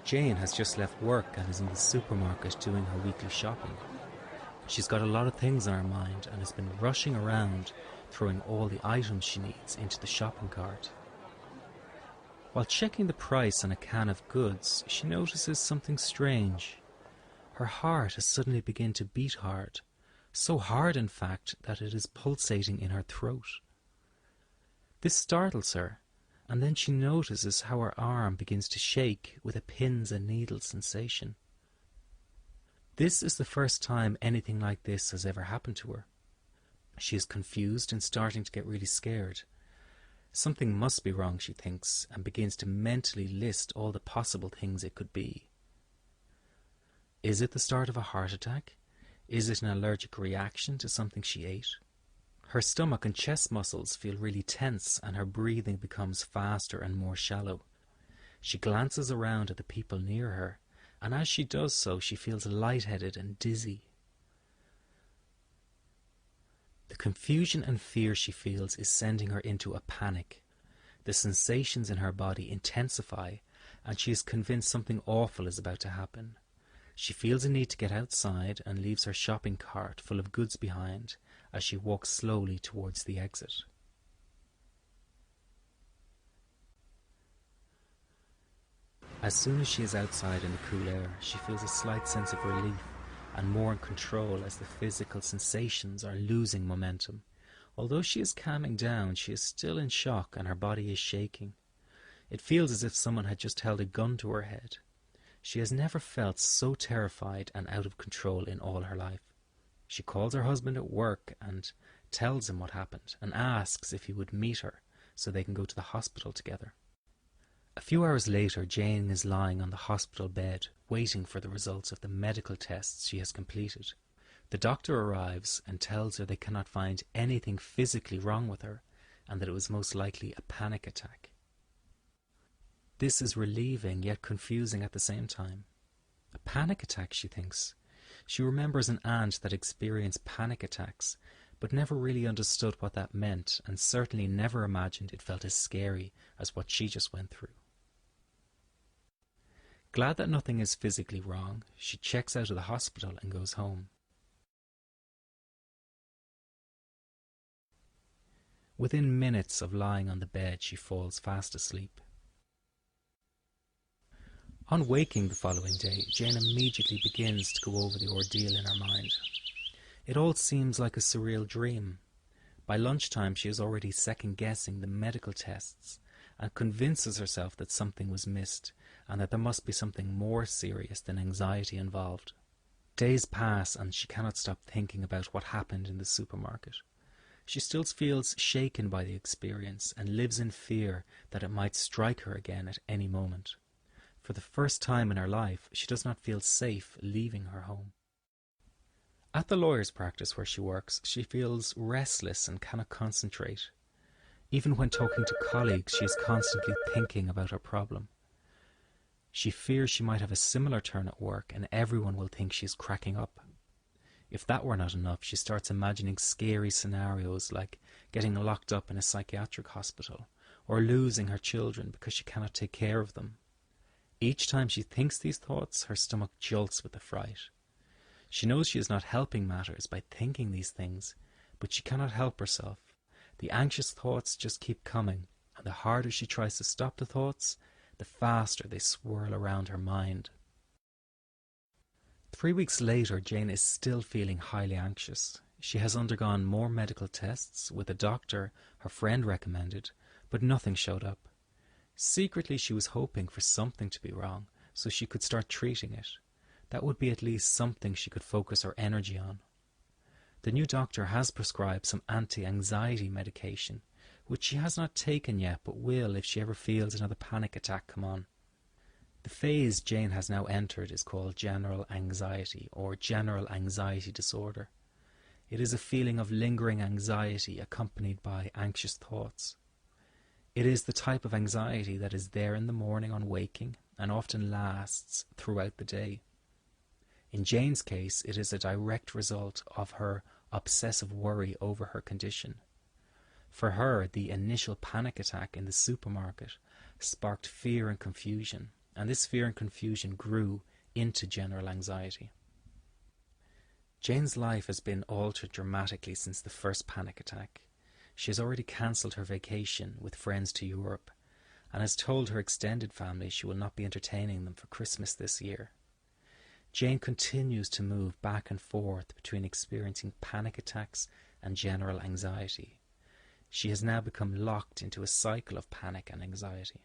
Jane has just left work and is in the supermarket doing her weekly shopping. She's got a lot of things on her mind and has been rushing around, throwing all the items she needs into the shopping cart. While checking the price on a can of goods, she notices something strange. Her heart has suddenly begun to beat hard, so hard in fact that it is pulsating in her throat. This startles her, and then she notices how her arm begins to shake with a pins and needles sensation. This is the first time anything like this has ever happened to her. She is confused and starting to get really scared. Something must be wrong, she thinks, and begins to mentally list all the possible things it could be. Is it the start of a heart attack? Is it an allergic reaction to something she ate? Her stomach and chest muscles feel really tense and her breathing becomes faster and more shallow. She glances around at the people near her, and as she does so she feels lightheaded and dizzy. The confusion and fear she feels is sending her into a panic. The sensations in her body intensify, and she is convinced something awful is about to happen. She feels a need to get outside and leaves her shopping cart full of goods behind as she walks slowly towards the exit. As soon as she is outside in the cool air, she feels a slight sense of relief and more in control as the physical sensations are losing momentum. Although she is calming down, she is still in shock and her body is shaking. It feels as if someone had just held a gun to her head. She has never felt so terrified and out of control in all her life. She calls her husband at work and tells him what happened and asks if he would meet her so they can go to the hospital together. A few hours later, Jane is lying on the hospital bed, waiting for the results of the medical tests she has completed. The doctor arrives and tells her they cannot find anything physically wrong with her and that it was most likely a panic attack. This is relieving yet confusing at the same time. A panic attack, she thinks. She remembers an aunt that experienced panic attacks, but never really understood what that meant and certainly never imagined it felt as scary as what she just went through. Glad that nothing is physically wrong, she checks out of the hospital and goes home. Within minutes of lying on the bed, she falls fast asleep. On waking the following day, Jane immediately begins to go over the ordeal in her mind. It all seems like a surreal dream. By lunchtime, she is already second-guessing the medical tests and convinces herself that something was missed and that there must be something more serious than anxiety involved. Days pass and she cannot stop thinking about what happened in the supermarket. She still feels shaken by the experience and lives in fear that it might strike her again at any moment. For the first time in her life, she does not feel safe leaving her home. At the lawyer's practice where she works, she feels restless and cannot concentrate. Even when talking to colleagues, she is constantly thinking about her problem. She fears she might have a similar turn at work and everyone will think she is cracking up. If that were not enough, she starts imagining scary scenarios like getting locked up in a psychiatric hospital or losing her children because she cannot take care of them. Each time she thinks these thoughts, her stomach jolts with the fright. She knows she is not helping matters by thinking these things, but she cannot help herself. The anxious thoughts just keep coming, and the harder she tries to stop the thoughts, the faster they swirl around her mind. 3 weeks later, Jane is still feeling highly anxious. She has undergone more medical tests with a doctor her friend recommended, but nothing showed up. Secretly, she was hoping for something to be wrong, so she could start treating it. That would be at least something she could focus her energy on. The new doctor has prescribed some anti-anxiety medication, which she has not taken yet but will if she ever feels another panic attack come on. The phase Jane has now entered is called general anxiety or general anxiety disorder. It is a feeling of lingering anxiety accompanied by anxious thoughts. It is the type of anxiety that is there in the morning on waking and often lasts throughout the day. In Jane's case, it is a direct result of her obsessive worry over her condition. For her, the initial panic attack in the supermarket sparked fear and confusion, and this fear and confusion grew into general anxiety. Jane's life has been altered dramatically since the first panic attack. She has already cancelled her vacation with friends to Europe and has told her extended family she will not be entertaining them for Christmas this year. Jane continues to move back and forth between experiencing panic attacks and general anxiety. She has now become locked into a cycle of panic and anxiety.